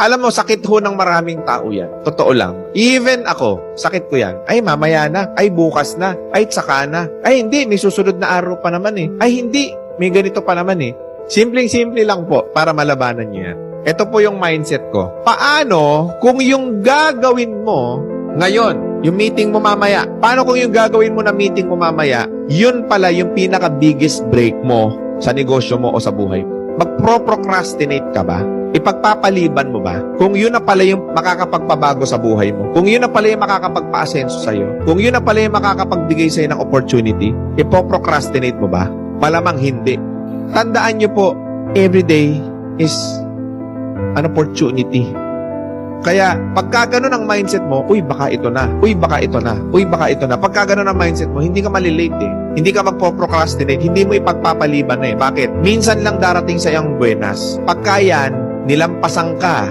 Alam mo, sakit ho ng maraming tao yan. Totoo lang. Even ako, sakit ko yan. Ay, mamaya na. Ay, bukas na. Ay, tsaka na. Ay, hindi. May susunod na araw pa naman eh. Ay, hindi. May ganito pa naman eh. Simpleng-simple lang po para malabanan niyo yan. Ito po yung mindset ko. Paano kung yung gagawin mo ngayon, yung meeting mo mamaya, paano kung yung gagawin mo na meeting mo mamaya, yun pala yung pinaka-biggest break mo sa negosyo mo o sa buhay mo? Magpro-procrastinate ka ba? Ipagpapaliban mo ba? Kung yun na pala yung makakapagpabago sa buhay mo, kung yun na pala yung makakapagpa-asenso sa'yo, kung yun na pala yung makakapagbigay sa'yo ng opportunity, ipoprocrastinate mo ba? Malamang hindi. Tandaan nyo po, everyday is an opportunity. Kaya, pagka gano'n ang mindset mo, uy, baka ito na. Uy, baka ito na. Uy, baka ito na. Pagka gano'n ang mindset mo, hindi ka malilate eh. Hindi ka magpo-procrastinate. Hindi mo ipagpapaliban na eh. Bakit? Minsan lang darating sa iyong buenas. Pagka yan, nilampasan ka